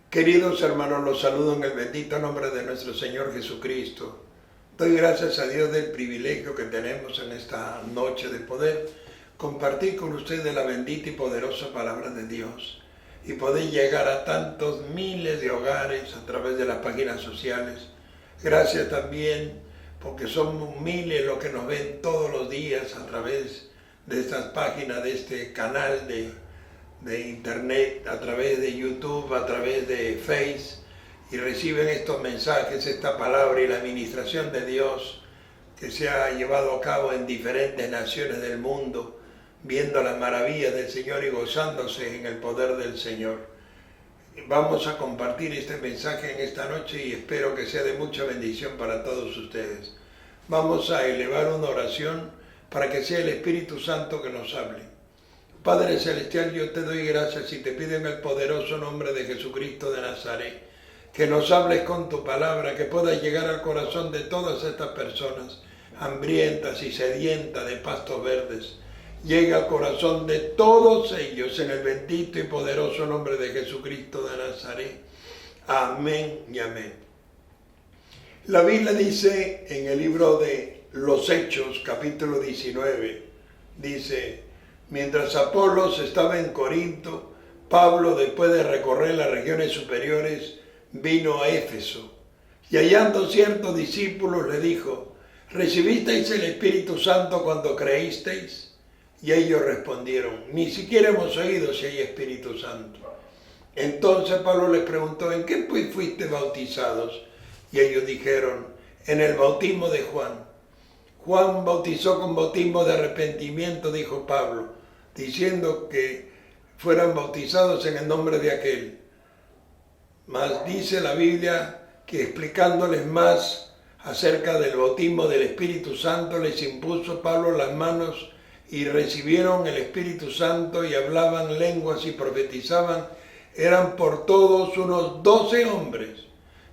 Queridos hermanos, los saludo en el bendito nombre de nuestro Señor Jesucristo. Doy gracias a Dios del privilegio que tenemos en esta noche de poder compartir con ustedes la bendita y poderosa palabra de Dios y poder llegar a tantos miles de hogares a través de las páginas sociales. Gracias también porque somos miles los que nos ven todos los días a través de estas páginas, de este canal de internet, a través de YouTube, a través de Face, y reciben estos mensajes, esta palabra y la administración de Dios que se ha llevado a cabo en diferentes naciones del mundo, viendo las maravillas del Señor y gozándose en el poder del Señor. Vamos a compartir este mensaje en esta noche y espero que sea de mucha bendición para todos ustedes. Vamos a elevar una oración para que sea el Espíritu Santo que nos hable. Padre Celestial, yo te doy gracias y te pido en el poderoso nombre de Jesucristo de Nazaret, que nos hables con tu palabra, que pueda llegar al corazón de todas estas personas, hambrientas y sedientas de pastos verdes. Llega al corazón de todos ellos en el bendito y poderoso nombre de Jesucristo de Nazaret. Amén y amén. La Biblia dice en el libro de los Hechos, capítulo 19, dice: mientras Apolos estaba en Corinto, Pablo, después de recorrer las regiones superiores, vino a Éfeso. Y hallando ciertos discípulos le dijo: ¿recibisteis el Espíritu Santo cuando creísteis? Y ellos respondieron: ni siquiera hemos oído si hay Espíritu Santo. Entonces Pablo les preguntó: ¿en qué pues fuiste bautizados? Y ellos dijeron: en el bautismo de Juan. Juan bautizó con bautismo de arrepentimiento, dijo Pablo, diciendo que fueran bautizados en el nombre de aquel. Mas dice la Biblia que explicándoles más acerca del bautismo del Espíritu Santo, les impuso Pablo las manos y recibieron el Espíritu Santo y hablaban lenguas y profetizaban. Eran por todos unos 12 hombres.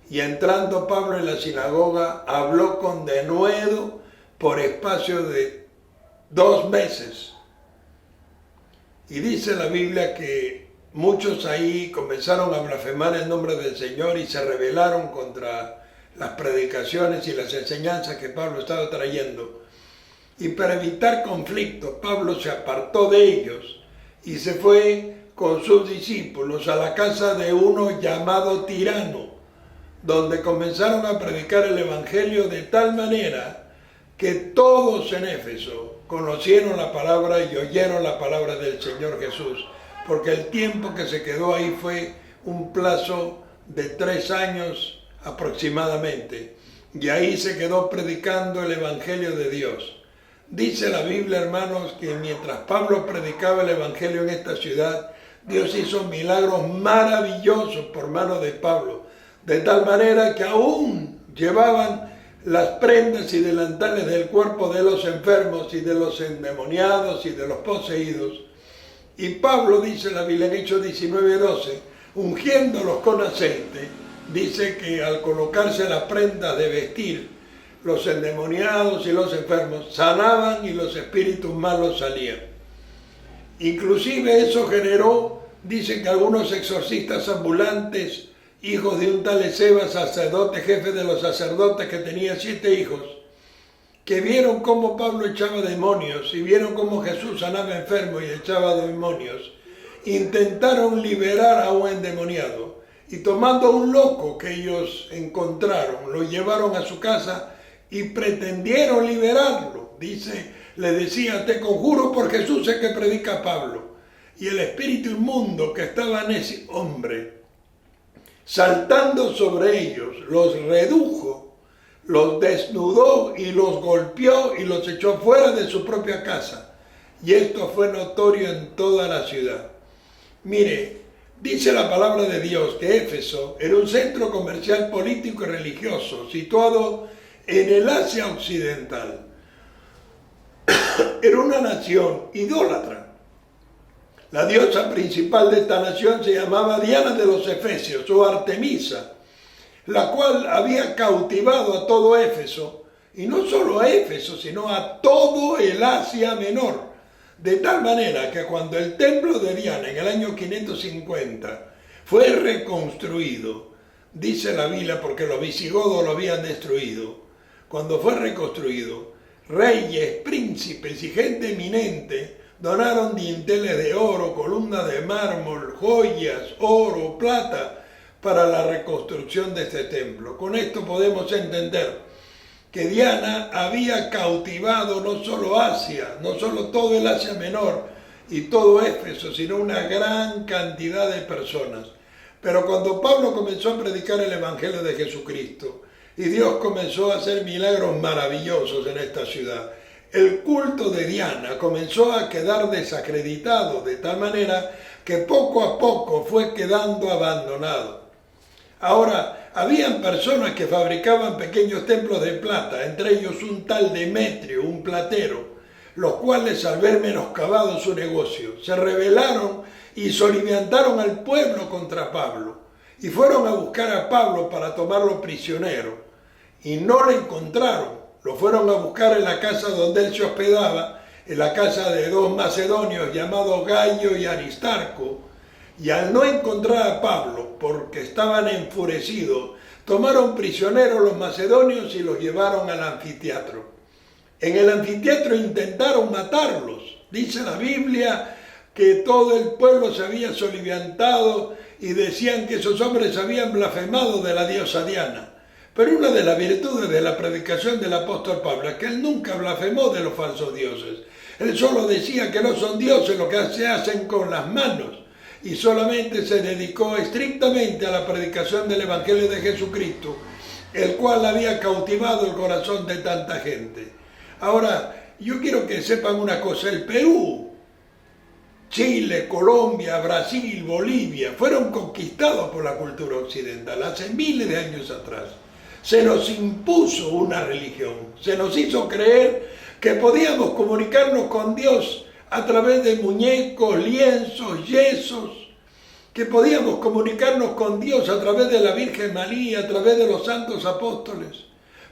Y entrando Pablo en la sinagoga, habló con denuedo por espacio de 2 meses. Y dice la Biblia que muchos ahí comenzaron a blasfemar el nombre del Señor y se rebelaron contra las predicaciones y las enseñanzas que Pablo estaba trayendo. Y para evitar conflicto, Pablo se apartó de ellos y se fue con sus discípulos a la casa de uno llamado Tirano, donde comenzaron a predicar el Evangelio de tal manera que todos en Éfeso conocieron la palabra y oyeron la palabra del Señor Jesús, porque el tiempo que se quedó ahí fue un plazo de 3 años aproximadamente, y ahí se quedó predicando el Evangelio de Dios. Dice la Biblia, hermanos, que mientras Pablo predicaba el Evangelio en esta ciudad, Dios hizo milagros maravillosos por mano de Pablo, de tal manera que aún llevaban las prendas y delantales del cuerpo de los enfermos y de los endemoniados y de los poseídos. Y Pablo, dice la Biblia en Hechos 19:12, ungiéndolos con aceite, dice que al colocarse las prendas de vestir, los endemoniados y los enfermos sanaban y los espíritus malos salían. Inclusive eso generó, dicen que algunos exorcistas ambulantes, hijos de un tal Esceva, sacerdote, jefe de los sacerdotes, que tenía 7 hijos, que vieron cómo Pablo echaba demonios y vieron cómo Jesús sanaba enfermos y echaba demonios, intentaron liberar a un endemoniado y tomando a un loco que ellos encontraron, lo llevaron a su casa y pretendieron liberarlo. Dice, le decía: te conjuro por Jesús el que predica Pablo. Y el espíritu inmundo que estaba en ese hombre, saltando sobre ellos, los redujo, los desnudó y los golpeó y los echó fuera de su propia casa. Y esto fue notorio en toda la ciudad. Mire, dice la palabra de Dios que Éfeso era un centro comercial, político y religioso situado en el Asia Occidental. Era una nación idólatra. La diosa principal de esta nación se llamaba Diana de los Efesios o Artemisa, la cual había cautivado a todo Éfeso, y no solo a Éfeso, sino a todo el Asia Menor, de tal manera que cuando el templo de Diana en el año 550 fue reconstruido, dice la Biblia, porque los visigodos lo habían destruido. Cuando fue reconstruido, reyes, príncipes y gente eminente donaron dinteles de oro, columnas de mármol, joyas, oro, plata, para la reconstrucción de este templo. Con esto podemos entender que Diana había cautivado no solo Asia, no solo todo el Asia Menor y todo Éfeso, sino una gran cantidad de personas. Pero cuando Pablo comenzó a predicar el Evangelio de Jesucristo y Dios comenzó a hacer milagros maravillosos en esta ciudad, el culto de Diana comenzó a quedar desacreditado, de tal manera que poco a poco fue quedando abandonado. Ahora, habían personas que fabricaban pequeños templos de plata, entre ellos un tal Demetrio, un platero, los cuales, al ver menoscabado su negocio, se rebelaron y soliviantaron al pueblo contra Pablo, y fueron a buscar a Pablo para tomarlo prisionero, y no lo encontraron. Lo fueron a buscar en la casa donde él se hospedaba, en la casa de dos macedonios llamados Gayo y Aristarco, y al no encontrar a Pablo, porque estaban enfurecidos, tomaron prisioneros los macedonios y los llevaron al anfiteatro. En el anfiteatro intentaron matarlos. Dice la Biblia que todo el pueblo se había soliviantado y decían que esos hombres habían blasfemado de la diosa Diana. Pero una de las virtudes de la predicación del apóstol Pablo es que él nunca blasfemó de los falsos dioses. Él solo decía que no son dioses lo que se hacen con las manos, y solamente se dedicó estrictamente a la predicación del Evangelio de Jesucristo, el cual había cautivado el corazón de tanta gente. Ahora, yo quiero que sepan una cosa: el Perú, Chile, Colombia, Brasil, Bolivia fueron conquistados por la cultura occidental hace miles de años atrás. Se nos impuso una religión, se nos hizo creer que podíamos comunicarnos con Dios a través de muñecos, lienzos, yesos, que podíamos comunicarnos con Dios a través de la Virgen María, a través de los santos apóstoles.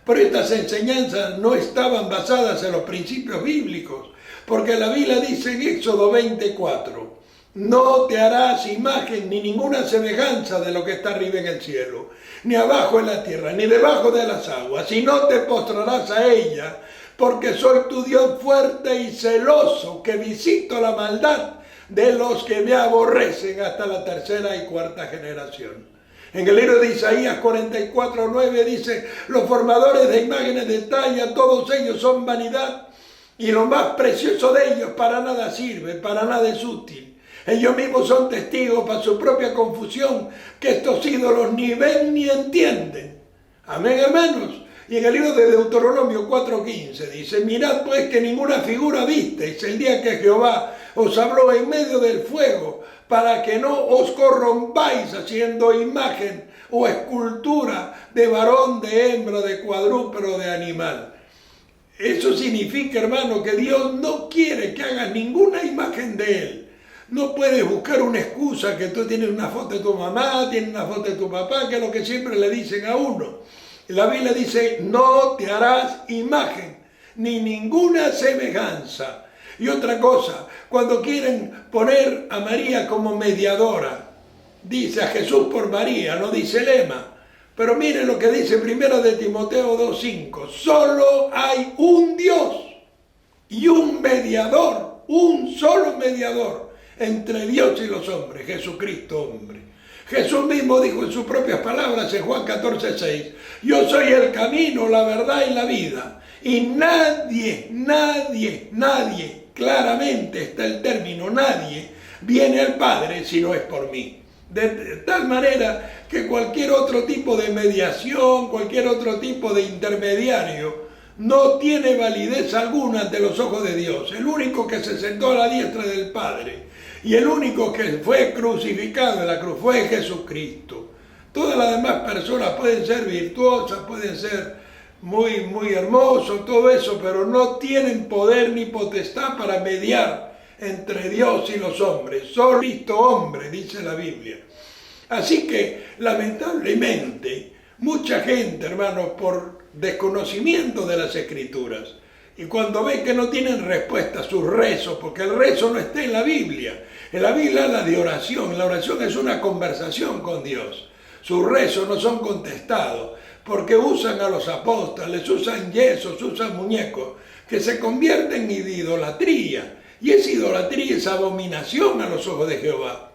Pero estas enseñanzas no estaban basadas en los principios bíblicos, porque la Biblia dice en Éxodo 24, no te harás imagen ni ninguna semejanza de lo que está arriba en el cielo, ni abajo en la tierra, ni debajo de las aguas, y no te postrarás a ella, porque soy tu Dios fuerte y celoso, que visito la maldad de los que me aborrecen hasta la tercera y cuarta generación. En el libro de Isaías 44:9 dice, los formadores de imágenes de talla, todos ellos son vanidad, y lo más precioso de ellos para nada sirve, para nada es útil. Ellos mismos son testigos para su propia confusión, que estos ídolos ni ven ni entienden. Amén, hermanos. Y en el libro de Deuteronomio 4:15 dice, mirad pues que ninguna figura visteis el día que Jehová os habló en medio del fuego, para que no os corrompáis haciendo imagen o escultura de varón, de hembra, de cuadrúpedo, de animal. Eso significa, hermano, que Dios no quiere que hagas ninguna imagen de Él. No puedes buscar una excusa que tú tienes una foto de tu mamá, tienes una foto de tu papá, que es lo que siempre le dicen a uno. La Biblia dice, no te harás imagen, ni ninguna semejanza. Y otra cosa, cuando quieren poner a María como mediadora, dice a Jesús por María, no dice lema. Pero miren lo que dice 1 de Timoteo 2:5, solo hay un Dios y un mediador, un solo mediador entre Dios y los hombres, Jesucristo hombre. Jesús mismo dijo en sus propias palabras en Juan 14:6, yo soy el camino, la verdad y la vida, y nadie, claramente está el término nadie, viene al Padre si no es por mí. De tal manera que cualquier otro tipo de mediación, cualquier otro tipo de intermediario, no tiene validez alguna ante los ojos de Dios. El único que se sentó a la diestra del Padre y el único que fue crucificado en la cruz fue Jesucristo. Todas las demás personas pueden ser virtuosas, pueden ser muy hermosos, todo eso, pero no tienen poder ni potestad para mediar entre Dios y los hombres. Solo Cristo hombre, dice la Biblia. Así que, lamentablemente, mucha gente, hermanos, por desconocimiento de las Escrituras Y cuando ven que no tienen respuesta a sus rezos, porque el rezo no está en la Biblia. En la Biblia habla de oración. La oración es una conversación con Dios. Sus rezos no son contestados, porque usan a los apóstoles, usan yesos, usan muñecos, que se convierten en idolatría. Y esa idolatría es abominación a los ojos de Jehová.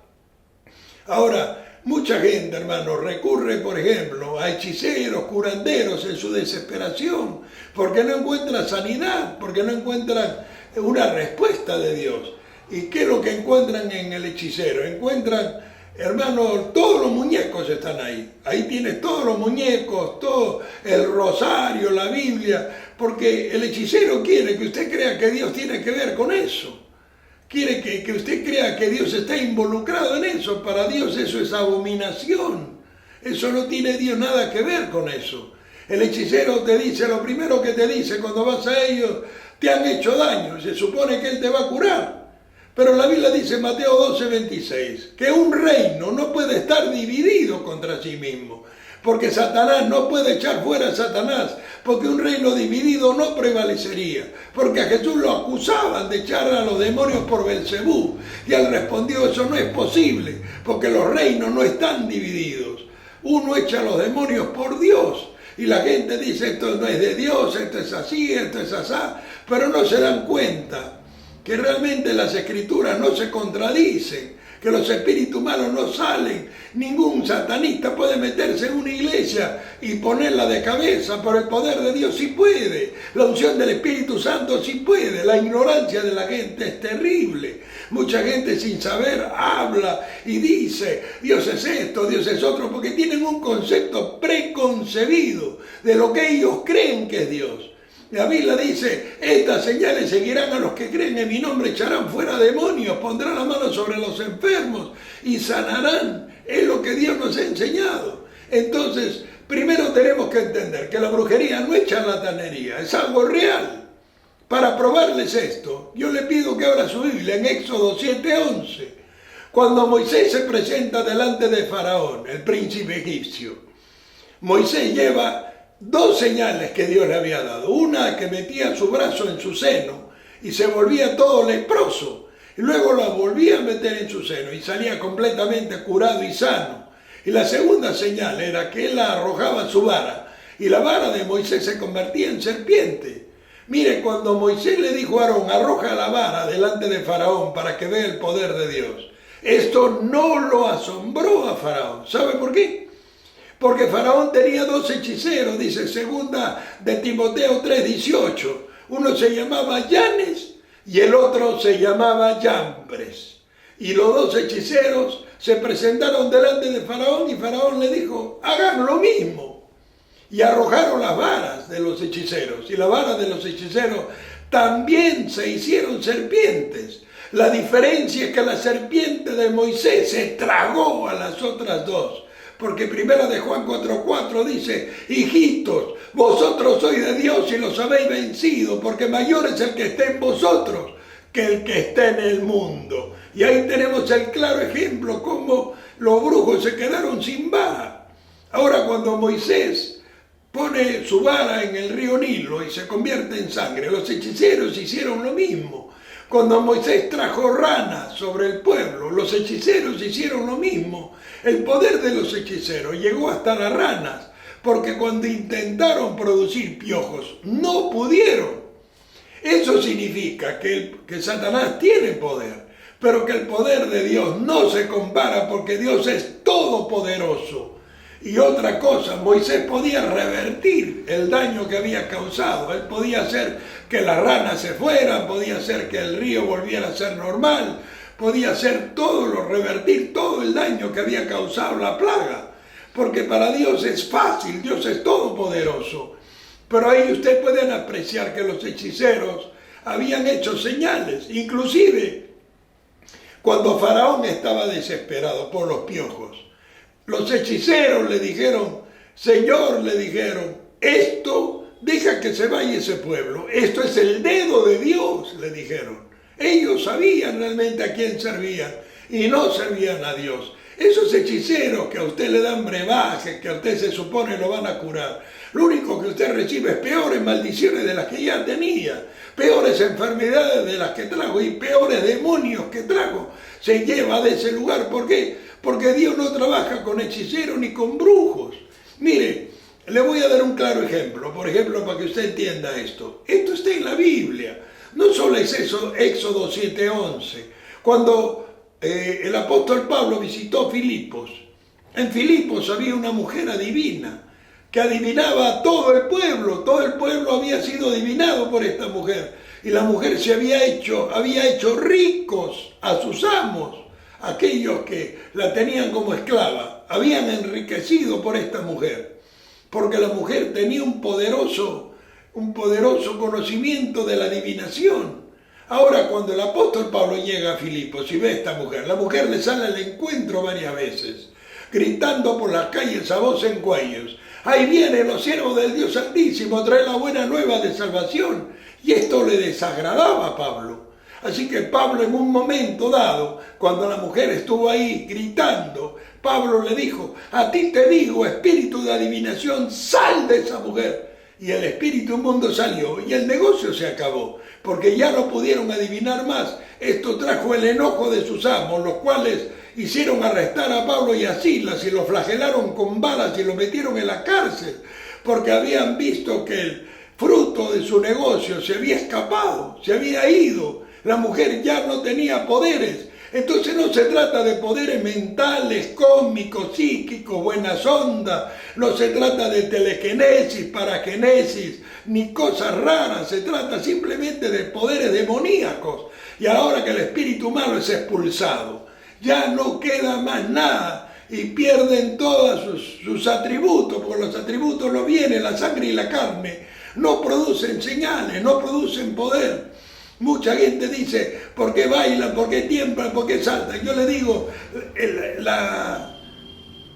Ahora, mucha gente, hermano, recurre, por ejemplo, a hechiceros, curanderos en su desesperación, porque no encuentran sanidad, porque no encuentran una respuesta de Dios. ¿Y qué es lo que encuentran en el hechicero? Encuentran, hermano, todos los muñecos están ahí. Ahí tienes todos los muñecos, todo el rosario, la Biblia, porque el hechicero quiere que usted crea que Dios tiene que ver con eso. Quiere que usted crea que Dios está involucrado en eso. Para Dios eso es abominación. Eso no tiene Dios nada que ver con eso. El hechicero te dice, lo primero que te dice cuando vas a ellos, te han hecho daño. Se supone que Él te va a curar. Pero la Biblia dice en Mateo 12:26, que un reino no puede estar dividido contra sí mismo. Porque Satanás no puede echar fuera a Satanás, porque un reino dividido no prevalecería. Porque a Jesús lo acusaban de echar a los demonios por Belcebú, y él respondió, eso no es posible, porque los reinos no están divididos. Uno echa a los demonios por Dios, y la gente dice, esto no es de Dios, esto es así, esto es asá, pero no se dan cuenta que realmente las escrituras no se contradicen, que los espíritus malos no salen. Ningún satanista puede meterse en una iglesia y ponerla de cabeza, pero el poder de Dios sí puede. La unción del Espíritu Santo sí puede. La ignorancia de la gente es terrible. Mucha gente sin saber habla y dice, Dios es esto, Dios es otro, porque tienen un concepto preconcebido de lo que ellos creen que es Dios. La Biblia dice, estas señales seguirán a los que creen en mi nombre, echarán fuera demonios, pondrán la mano sobre los enfermos y sanarán. Es lo que Dios nos ha enseñado. Entonces, primero tenemos que entender que la brujería no es charlatanería, es algo real. Para probarles esto, yo le pido que abra su Biblia en Éxodo 7:11. Cuando Moisés se presenta delante de Faraón, el príncipe egipcio, Moisés lleva dos señales que Dios le había dado. Una, que metía su brazo en su seno y se volvía todo leproso. Y luego la volvía a meter en su seno y salía completamente curado y sano. Y la segunda señal era que él arrojaba su vara y la vara de Moisés se convertía en serpiente. Mire, cuando Moisés le dijo a Aarón, arroja la vara delante de Faraón para que vea el poder de Dios, esto no lo asombró a Faraón. ¿Sabe por qué? Porque Faraón tenía dos hechiceros, dice segunda de Timoteo 3:18. Uno se llamaba Yanes y el otro se llamaba Yambres. Y los dos hechiceros se presentaron delante de Faraón y Faraón le dijo, hagan lo mismo. Y arrojaron las varas de los hechiceros. Y las varas de los hechiceros también se hicieron serpientes. La diferencia es que la serpiente de Moisés se tragó a las otras dos. Porque primera de Juan 4:4 dice, hijitos, vosotros sois de Dios y los habéis vencido, porque mayor es el que está en vosotros que el que está en el mundo. Y ahí tenemos el claro ejemplo, cómo los brujos se quedaron sin vara. Ahora cuando Moisés pone su vara en el río Nilo y se convierte en sangre, los hechiceros hicieron lo mismo. Cuando Moisés trajo ranas sobre el pueblo, los hechiceros hicieron lo mismo. El poder de los hechiceros llegó hasta las ranas, porque cuando intentaron producir piojos, no pudieron. Eso significa que Satanás tiene poder, pero que el poder de Dios no se compara porque Dios es todopoderoso. Y otra cosa, Moisés podía revertir el daño que había causado. Él podía hacer que las ranas se fueran, podía hacer que el río volviera a ser normal, podía hacer todo, revertir todo el daño que había causado la plaga. Porque para Dios es fácil, Dios es todopoderoso. Pero ahí ustedes pueden apreciar que los hechiceros habían hecho señales, inclusive cuando Faraón estaba desesperado por los piojos. Los hechiceros le dijeron, Señor, le dijeron, esto, deja que se vaya ese pueblo, esto es el dedo de Dios, le dijeron. Ellos sabían realmente a quién servían y no servían a Dios. Esos hechiceros que a usted le dan brebaje, que a usted se supone lo van a curar, lo único que usted recibe es peores maldiciones de las que ya tenía, peores enfermedades de las que trajo y peores demonios que trajo. Se lleva de ese lugar. ¿Por qué? Porque Dios no trabaja con hechiceros ni con brujos. Mire, le voy a dar un claro ejemplo, por ejemplo, para que usted entienda esto. Esto está en la Biblia. No solo es eso, Éxodo 7:11. Cuando el apóstol Pablo visitó Filipos, en Filipos había una mujer adivina que adivinaba a todo el pueblo había sido adivinado por esta mujer, y la mujer se había hecho ricos a sus amos, aquellos que la tenían como esclava, habían enriquecido por esta mujer, porque la mujer tenía un poderoso conocimiento de la adivinación. Ahora, cuando el apóstol Pablo llega a Filipos y ve a esta mujer, la mujer le sale al encuentro varias veces, gritando por las calles a voz en cuellos: ahí vienen los siervos del Dios Altísimo, trae la buena nueva de salvación. Y esto le desagradaba a Pablo. Así que Pablo, en un momento dado, cuando la mujer estuvo ahí gritando, Pablo le dijo: a ti te digo, espíritu de adivinación, sal de esa mujer. Y el espíritu inmundo salió y el negocio se acabó, porque ya no pudieron adivinar más. Esto trajo el enojo de sus amos, los cuales hicieron arrestar a Pablo y a Silas y lo flagelaron con balas y lo metieron en la cárcel, porque habían visto que el fruto de su negocio se había escapado, se había ido. La mujer ya no tenía poderes. Entonces no se trata de poderes mentales, cósmicos, psíquicos, buenas ondas, no se trata de telequinesis, paraquinesis, ni cosas raras, se trata simplemente de poderes demoníacos. Y ahora que el espíritu malo es expulsado, ya no queda más nada y pierden todos sus atributos, porque los atributos no vienen, la sangre y la carne, no producen señales, no producen poder. Mucha gente dice: ¿por qué bailan? ¿Por qué tiemblan? ¿Por qué saltan? Yo le digo,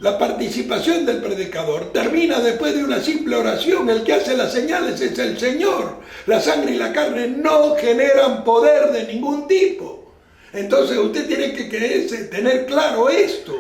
la participación del predicador termina después de una simple oración. El que hace las señales es el Señor. La sangre y la carne no generan poder de ningún tipo. Entonces usted tiene que tener claro esto.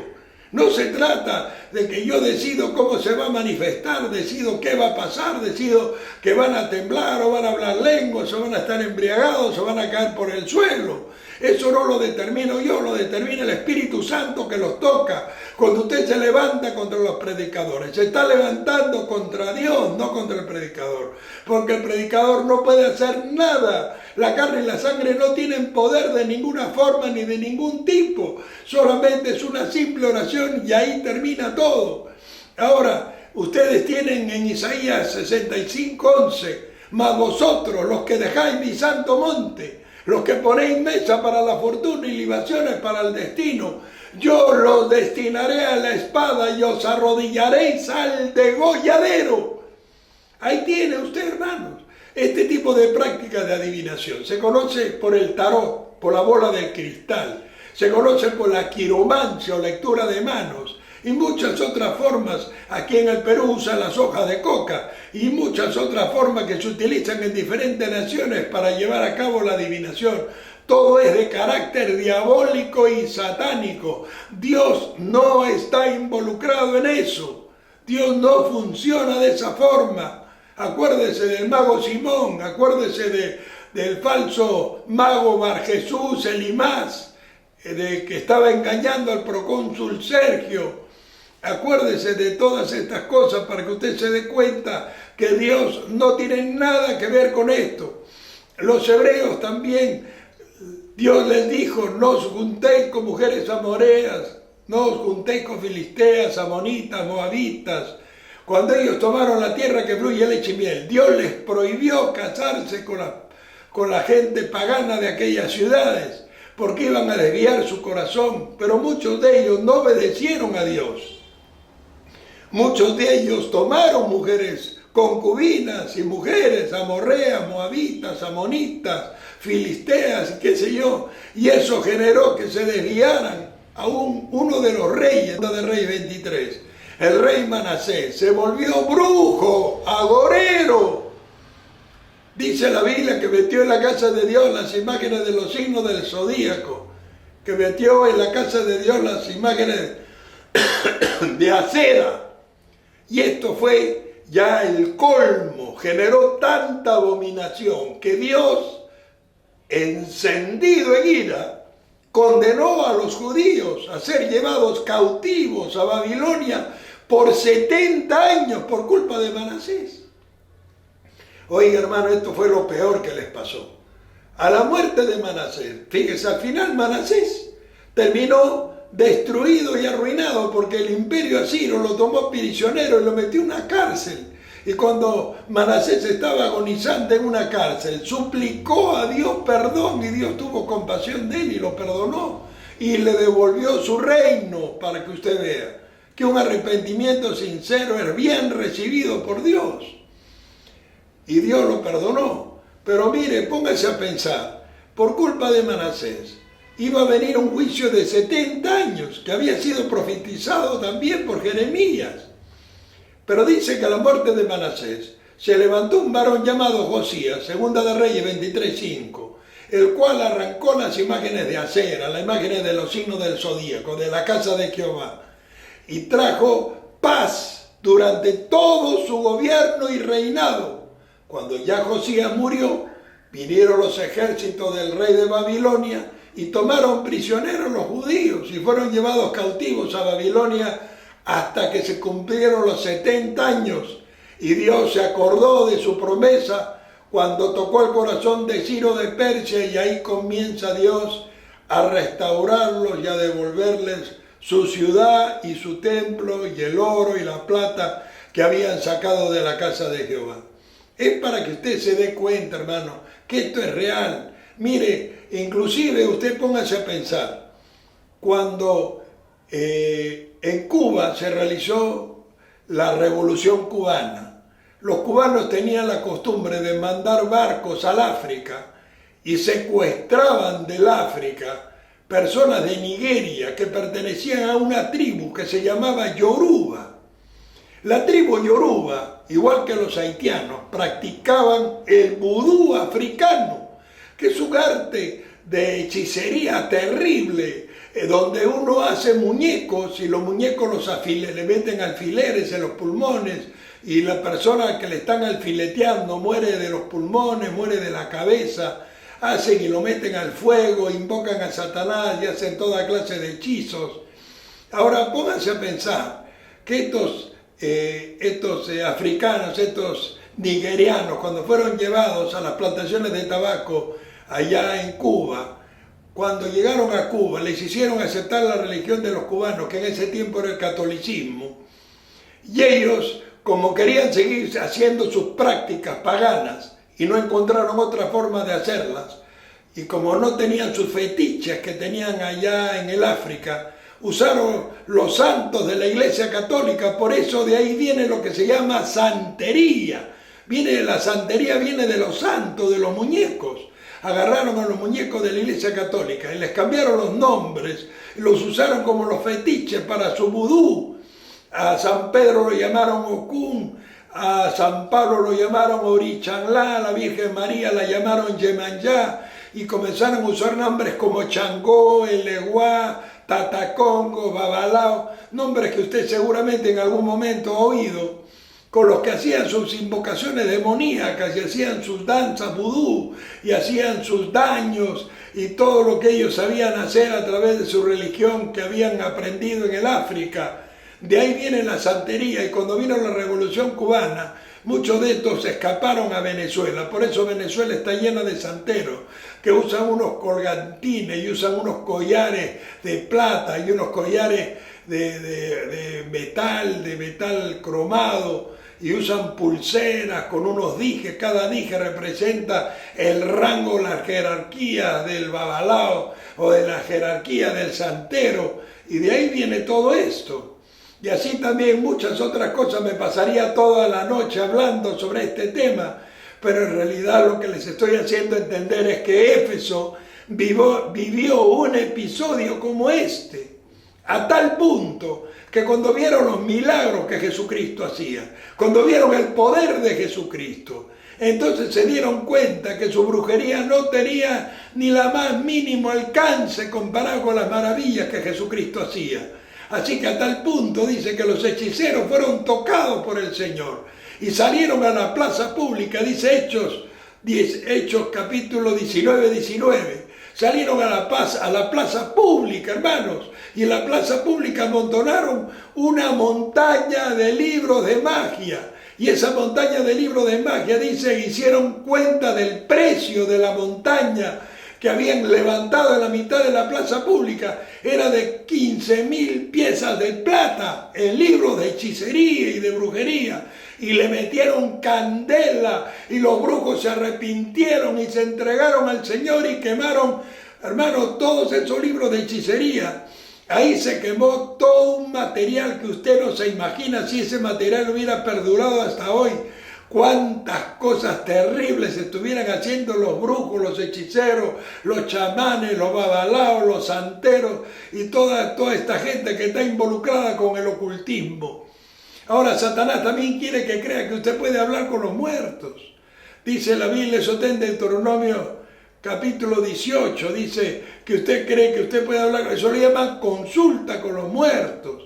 No se trata de que yo decido cómo se va a manifestar, decido qué va a pasar, decido que van a temblar o van a hablar lenguas o van a estar embriagados o van a caer por el suelo. Eso no lo determino yo, lo determina el Espíritu Santo que los toca. Cuando usted se levanta contra los predicadores, se está levantando contra Dios, no contra el predicador. Porque el predicador no puede hacer nada. La carne y la sangre no tienen poder de ninguna forma ni de ningún tipo. Solamente es una simple oración y ahí termina todo. Ahora, ustedes tienen en Isaías 65:11, mas vosotros, los que dejáis mi santo monte, los que ponéis mesa para la fortuna y libaciones para el destino, yo los destinaré a la espada y os arrodillaréis al degolladero. Ahí tiene usted, hermanos, este tipo de práctica de adivinación. Se conoce por el tarot, por la bola de cristal, se conoce por la quiromancia o lectura de manos, y muchas otras formas. Aquí en el Perú usan las hojas de coca y muchas otras formas que se utilizan en diferentes naciones para llevar a cabo la adivinación. Todo es de carácter diabólico y satánico. Dios no está involucrado en eso. Dios no funciona de esa forma. Acuérdese del mago Simón, acuérdese del falso mago Bar Jesús Elimás, que estaba engañando al procónsul Sergio. Acuérdese de todas estas cosas para que usted se dé cuenta que Dios no tiene nada que ver con esto. Los hebreos también, Dios les dijo: no os juntéis con mujeres amoreas, no os juntéis con filisteas, amonitas, moabitas. Cuando ellos tomaron la tierra que fluye leche y miel, Dios les prohibió casarse con la gente pagana de aquellas ciudades, porque iban a desviar su corazón. Pero muchos de ellos no obedecieron a Dios. Muchos de ellos tomaron mujeres concubinas y mujeres amorreas, moabitas, amonitas, filisteas y qué sé yo. Y eso generó que se desviaran a uno de los reyes de Rey 23. El rey Manasés se volvió brujo, agorero. Dice la Biblia que metió en la casa de Dios las imágenes de los signos del zodíaco, que metió en la casa de Dios las imágenes de acera. Y esto fue ya el colmo, generó tanta abominación que Dios, encendido en ira, condenó a los judíos a ser llevados cautivos a Babilonia por 70 años por culpa de Manasés. Oiga, hermano, esto fue lo peor que les pasó. A la muerte de Manasés, fíjese, al final Manasés terminó destruido y arruinado porque el imperio asirio lo tomó prisionero y lo metió en una cárcel. Y cuando Manasés estaba agonizante en una cárcel, suplicó a Dios perdón y Dios tuvo compasión de él y lo perdonó y le devolvió su reino, para que usted vea que un arrepentimiento sincero es bien recibido por Dios. Y Dios lo perdonó. Pero mire, póngase a pensar, por culpa de Manasés iba a venir un juicio de 70 años, que había sido profetizado también por Jeremías. Pero dice que a la muerte de Manasés se levantó un varón llamado Josías, Segunda de Reyes 23:5, el cual arrancó las imágenes de acera, las imágenes de los signos del zodíaco, de la casa de Jehová, y trajo paz durante todo su gobierno y reinado. Cuando ya Josías murió, vinieron los ejércitos del rey de Babilonia y tomaron prisioneros los judíos y fueron llevados cautivos a Babilonia hasta que se cumplieron los 70 años. Y Dios se acordó de su promesa cuando tocó el corazón de Ciro de Persia, y ahí comienza Dios a restaurarlos y a devolverles su ciudad y su templo y el oro y la plata que habían sacado de la casa de Jehová. Es para que usted se dé cuenta, hermano, que esto es real. Mire, inclusive usted póngase a pensar, cuando en Cuba se realizó la Revolución Cubana, los cubanos tenían la costumbre de mandar barcos al África y secuestraban del África personas de Nigeria que pertenecían a una tribu que se llamaba Yoruba. La tribu Yoruba, igual que los haitianos, practicaban el vudú africano, que es un arte de hechicería terrible, donde uno hace muñecos y los muñecos le meten alfileres en los pulmones y la persona que le están alfileteando muere de los pulmones, muere de la cabeza, hacen y lo meten al fuego, invocan a Satanás y hacen toda clase de hechizos. Ahora pónganse a pensar que estos africanos, estos nigerianos, cuando fueron llevados a las plantaciones de tabaco allá en Cuba, cuando llegaron a Cuba, les hicieron aceptar la religión de los cubanos, que en ese tiempo era el catolicismo, y ellos, como querían seguir haciendo sus prácticas paganas y no encontraron otra forma de hacerlas, y como no tenían sus fetiches que tenían allá en el África, usaron los santos de la Iglesia Católica. Por eso de ahí viene lo que se llama santería. La santería viene de los santos, de los muñecos. Agarraron a los muñecos de la Iglesia Católica y les cambiaron los nombres, los usaron como los fetiches para su vudú. A San Pedro lo llamaron Okun, a San Pablo lo llamaron Orichanlá, a la Virgen María la llamaron Yemanjá, y comenzaron a usar nombres como Changó, Eleguá, Tatacongo, Babalao, nombres que usted seguramente en algún momento ha oído, con los que hacían sus invocaciones demoníacas y hacían sus danzas vudú y hacían sus daños y todo lo que ellos sabían hacer a través de su religión que habían aprendido en el África. De ahí viene la santería, y cuando vino la Revolución Cubana, muchos de estos escaparon a Venezuela. Por eso Venezuela está llena de santeros que usan unos colgantines y usan unos collares de plata y unos collares de metal cromado, y usan pulseras con unos dijes. Cada dije representa el rango, la jerarquía del babalao o de la jerarquía del santero, y de ahí viene todo esto. Y así también muchas otras cosas. Me pasaría toda la noche hablando sobre este tema, pero en realidad lo que les estoy haciendo entender es que Éfeso vivió un episodio como este, a tal punto que cuando vieron los milagros que Jesucristo hacía, cuando vieron el poder de Jesucristo, entonces se dieron cuenta que su brujería no tenía ni la más mínimo alcance comparado con las maravillas que Jesucristo hacía. Así que a tal punto dice que los hechiceros fueron tocados por el Señor y salieron a la plaza pública, dice Hechos capítulo 19. Salieron a la plaza pública, hermanos, y en la plaza pública amontonaron una montaña de libros de magia. Y esa montaña de libros de magia, dice, hicieron cuenta del precio de la montaña que habían levantado en la mitad de la plaza pública. Era de 15.000 piezas de plata en libros de hechicería y de brujería. Y le metieron candela y los brujos se arrepintieron y se entregaron al Señor y quemaron, hermanos, todos esos libros de hechicería. Ahí se quemó todo un material que usted no se imagina si ese material hubiera perdurado hasta hoy. Cuántas cosas terribles estuvieran haciendo los brujos, los hechiceros, los chamanes, los babalaos, los santeros y toda esta gente que está involucrada con el ocultismo. Ahora Satanás también quiere que crea que usted puede hablar con los muertos. Dice la Biblia, eso está en Deuteronomio capítulo 18, dice que usted cree que usted puede hablar, eso le llama consulta con los muertos.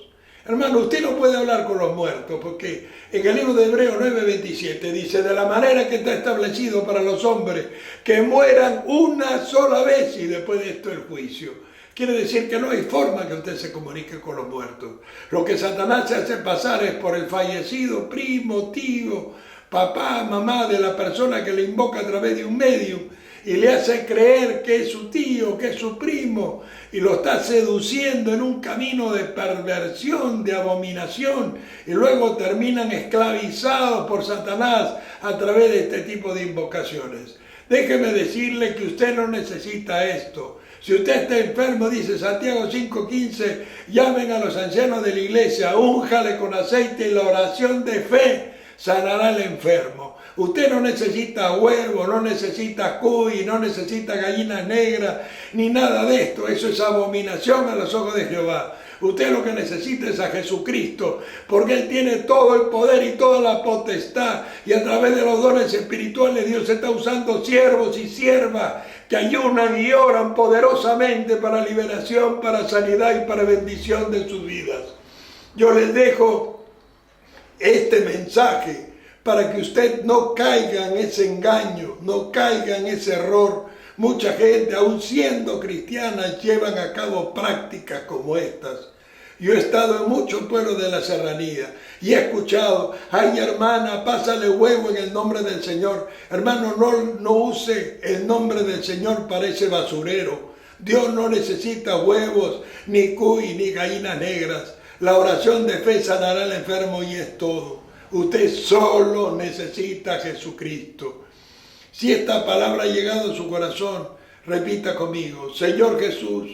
Hermano, usted no puede hablar con los muertos, porque en el libro de Hebreos 9:27 dice, de la manera que está establecido para los hombres, que mueran una sola vez y después de esto el juicio. Quiere decir que no hay forma que usted se comunique con los muertos. Lo que Satanás se hace pasar es por el fallecido primo, tío, papá, mamá de la persona que le invoca a través de un medio y le hace creer que es su tío, que es su primo, y lo está seduciendo en un camino de perversión, de abominación, y luego terminan esclavizados por Satanás a través de este tipo de invocaciones. Déjeme decirle que usted no necesita esto. Si usted está enfermo, dice Santiago 5:15, llamen a los ancianos de la iglesia, únjale con aceite y la oración de fe sanará al enfermo. Usted no necesita huevo, no necesita cuy, no necesita gallinas negras, ni nada de esto. Eso es abominación a los ojos de Jehová. Usted lo que necesita es a Jesucristo, porque Él tiene todo el poder y toda la potestad. Y a través de los dones espirituales Dios está usando siervos y siervas que ayunan y oran poderosamente para liberación, para sanidad y para bendición de sus vidas. Yo les dejo este mensaje para que usted no caiga en ese engaño, no caiga en ese error. Mucha gente, aun siendo cristiana, llevan a cabo prácticas como estas. Yo he estado en muchos pueblos de la serranía y he escuchado, ay hermana, pásale huevo en el nombre del Señor. Hermano, no use el nombre del Señor para ese basurero. Dios no necesita huevos, ni cuy, ni gallinas negras. La oración de fe sanará al enfermo y es todo. Usted solo necesita a Jesucristo. Si esta palabra ha llegado a su corazón, repita conmigo, Señor Jesús,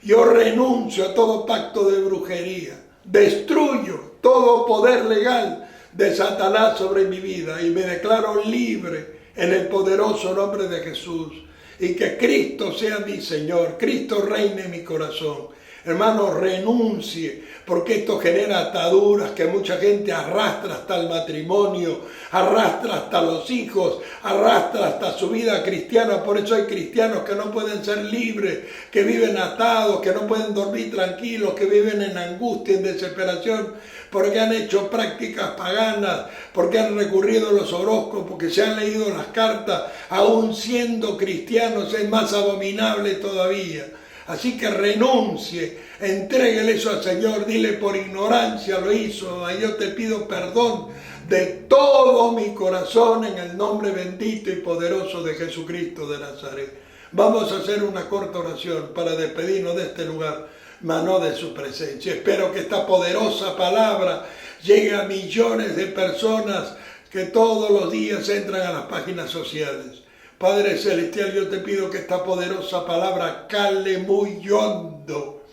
yo renuncio a todo pacto de brujería, destruyo todo poder legal de Satanás sobre mi vida y me declaro libre en el poderoso nombre de Jesús. Y que Cristo sea mi Señor, Cristo reine en mi corazón. Hermano, renuncie, porque esto genera ataduras que mucha gente arrastra hasta el matrimonio, arrastra hasta los hijos, arrastra hasta su vida cristiana. Por eso hay cristianos que no pueden ser libres, que viven atados, que no pueden dormir tranquilos, que viven en angustia, en desesperación, porque han hecho prácticas paganas, porque han recurrido a los horóscopos, porque se han leído las cartas, aún siendo cristianos es más abominable todavía. Así que renuncie, entréguele eso al Señor, dile por ignorancia lo hizo, yo te pido perdón de todo mi corazón en el nombre bendito y poderoso de Jesucristo de Nazaret. Vamos a hacer una corta oración para despedirnos de este lugar, mas no de su presencia. Espero que esta poderosa palabra llegue a millones de personas que todos los días entran a las páginas sociales. Padre Celestial, yo te pido que esta poderosa palabra cale muy hondo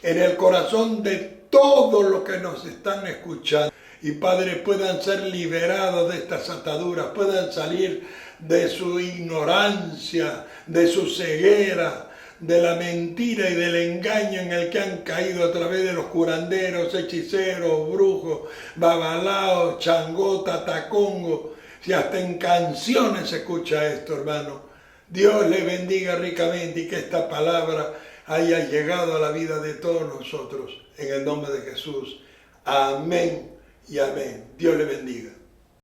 en el corazón de todos los que nos están escuchando. Y Padre, puedan ser liberados de estas ataduras, puedan salir de su ignorancia, de su ceguera, de la mentira y del engaño en el que han caído a través de los curanderos, hechiceros, brujos, babalaos, changota, tacongo. Si hasta en canciones se escucha esto, hermano. Dios le bendiga ricamente y que esta palabra haya llegado a la vida de todos nosotros. En el nombre de Jesús. Amén y amén. Dios le bendiga.